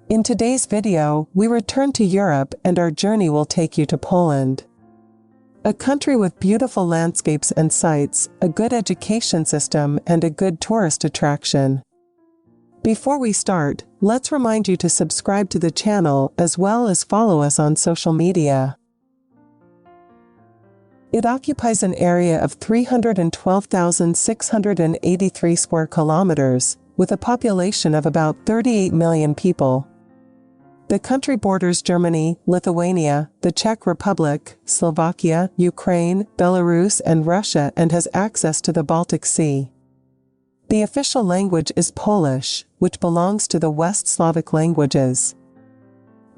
In today's video, we return to Europe and our journey will take you to Poland. A country with beautiful landscapes and sights, a good education system and a good tourist attraction. Before we start, let's remind you to subscribe to the channel as well as follow us on social media. It occupies an area of 312,683 square kilometers, with a population of about 38 million people. The country borders Germany, Lithuania, the Czech Republic, Slovakia, Ukraine, Belarus and Russia and has access to the Baltic Sea. The official language is Polish, which belongs to the West Slavic languages.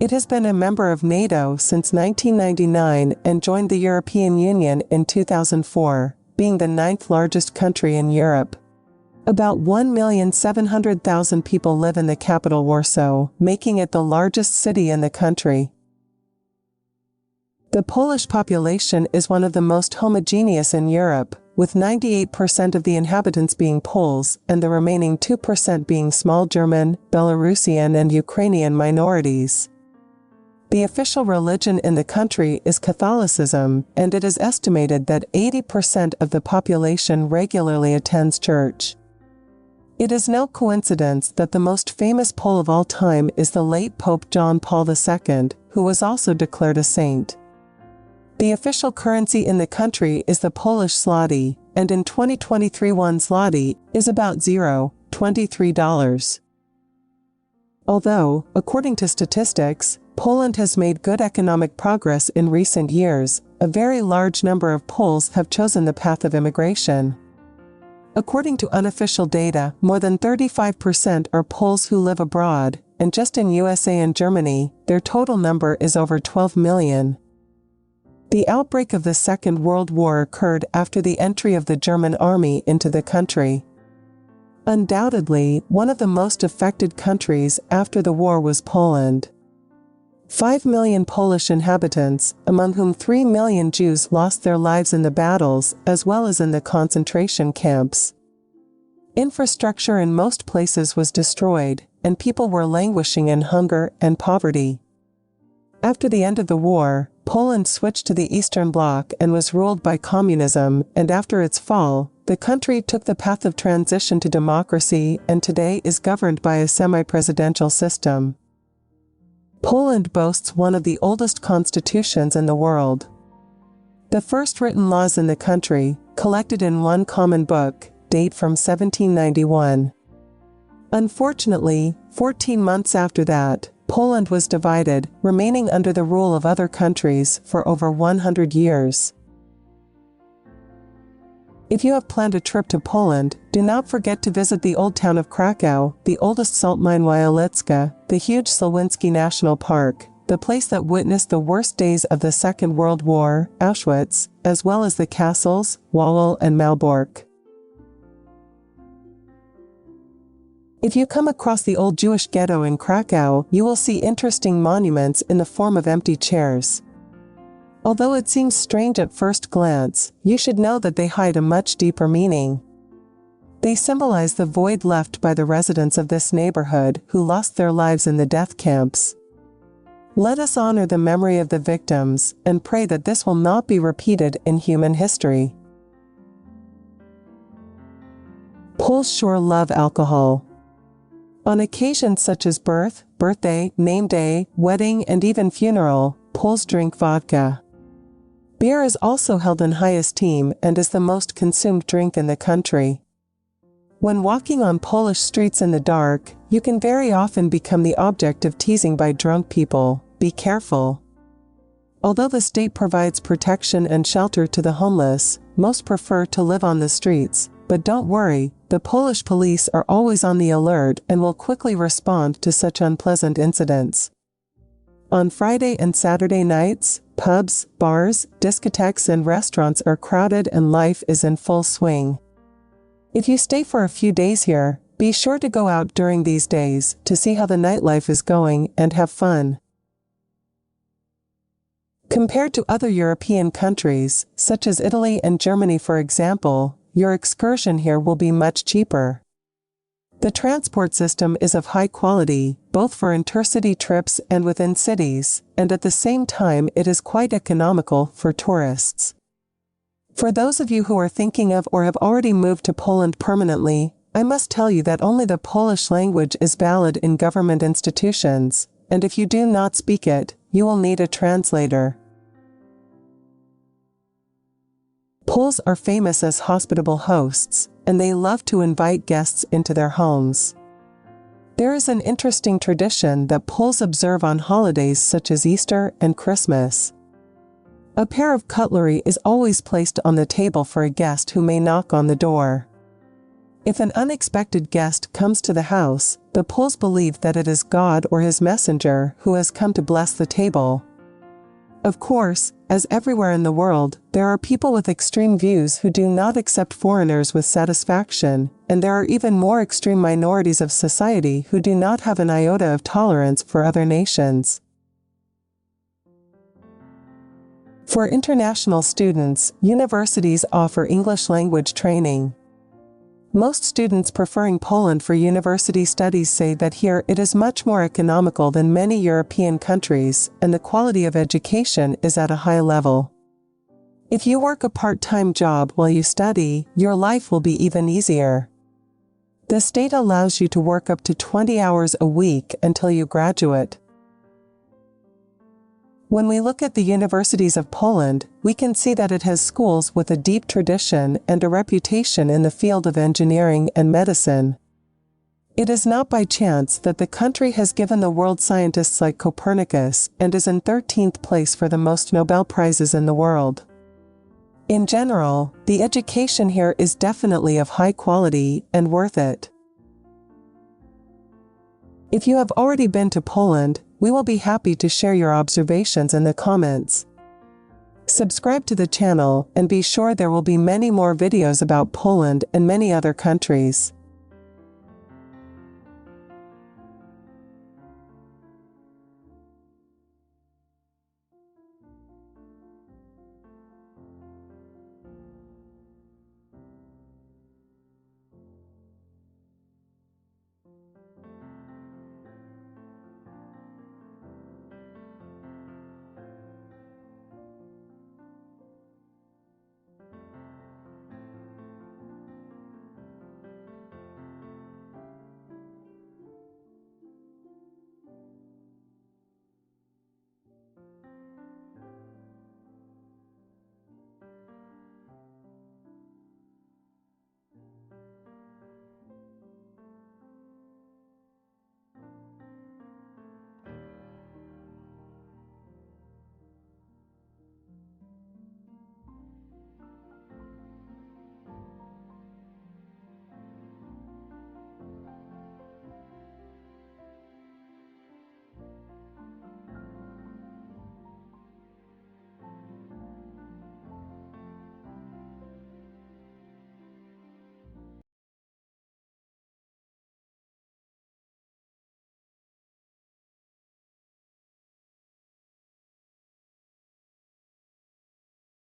It has been a member of NATO since 1999 and joined the European Union in 2004, being the 9th largest country in Europe. About 1,700,000 people live in the capital Warsaw, making it the largest city in the country. The Polish population is one of the most homogeneous in Europe, with 98% of the inhabitants being Poles and the remaining 2% being small German, Belarusian and Ukrainian minorities. The official religion in the country is Catholicism, and it is estimated that 80% of the population regularly attends church. It is no coincidence that the most famous Pole of all time is the late Pope John Paul II, who was also declared a saint. The official currency in the country is the Polish zloty, and in 2023 one zloty is about $23. Although, according to statistics, Poland has made good economic progress in recent years, a very large number of Poles have chosen the path of immigration. According to unofficial data, more than 35% are Poles who live abroad, and just in USA and Germany, their total number is over 12 million. The outbreak of the Second World War occurred after the entry of the German army into the country. Undoubtedly, one of the most affected countries after the war was Poland. 5 million Polish inhabitants, among whom 3 million Jews lost their lives in the battles as well as in the concentration camps. Infrastructure in most places was destroyed, and people were languishing in hunger and poverty. After the end of the war, Poland switched to the Eastern Bloc and was ruled by communism, and after its fall, the country took the path of transition to democracy and today is governed by a semi-presidential system. Poland boasts one of the oldest constitutions in the world. The first written laws in the country, collected in one common book, date from 1791. Unfortunately, 14 months after that, Poland was divided, remaining under the rule of other countries for over 100 years. If you have planned a trip to Poland, do not forget to visit the old town of Krakow, the oldest salt mine Wielicka, the huge Słowinski National Park, the place that witnessed the worst days of the Second World War, Auschwitz, as well as the castles, Wawel and Malbork. If you come across the old Jewish ghetto in Krakow, you will see interesting monuments in the form of empty chairs. Although it seems strange at first glance, you should know that they hide a much deeper meaning. They symbolize the void left by the residents of this neighborhood who lost their lives in the death camps. Let us honor the memory of the victims and pray that this will not be repeated in human history. Poles sure love alcohol. On occasions such as birth, birthday, name day, wedding and even funeral, Poles drink vodka. Beer is also held in high esteem and is the most consumed drink in the country. When walking on Polish streets in the dark, you can very often become the object of teasing by drunk people. Be careful. Although the state provides protection and shelter to the homeless, most prefer to live on the streets, but don't worry, the Polish police are always on the alert and will quickly respond to such unpleasant incidents. On Friday and Saturday nights, pubs, bars, discotheques and restaurants are crowded and life is in full swing. If you stay for a few days here, be sure to go out during these days to see how the nightlife is going and have fun. Compared to other European countries, such as Italy and Germany for example, your excursion here will be much cheaper. The transport system is of high quality, both for intercity trips and within cities, and at the same time it is quite economical for tourists. For those of you who are thinking of or have already moved to Poland permanently, I must tell you that only the Polish language is valid in government institutions, and if you do not speak it, you will need a translator. Poles are famous as hospitable hosts, and they love to invite guests into their homes. There is an interesting tradition that Poles observe on holidays such as Easter and Christmas. A pair of cutlery is always placed on the table for a guest who may knock on the door. If an unexpected guest comes to the house, the Poles believe that it is God or his messenger who has come to bless the table. Of course, as everywhere in the world, there are people with extreme views who do not accept foreigners with satisfaction, and there are even more extreme minorities of society who do not have an iota of tolerance for other nations. For international students, universities offer English language training. Most students preferring Poland for university studies say that here it is much more economical than many European countries, and the quality of education is at a high level. If you work a part-time job while you study, your life will be even easier. The state allows you to work up to 20 hours a week until you graduate. When we look at the universities of Poland, we can see that it has schools with a deep tradition and a reputation in the field of engineering and medicine. It is not by chance that the country has given the world scientists like Copernicus and is in 13th place for the most Nobel Prizes in the world. In general, the education here is definitely of high quality and worth it. If you have already been to Poland, we will be happy to share your observations in the comments. Subscribe to the channel and be sure there will be many more videos about Poland and many other countries.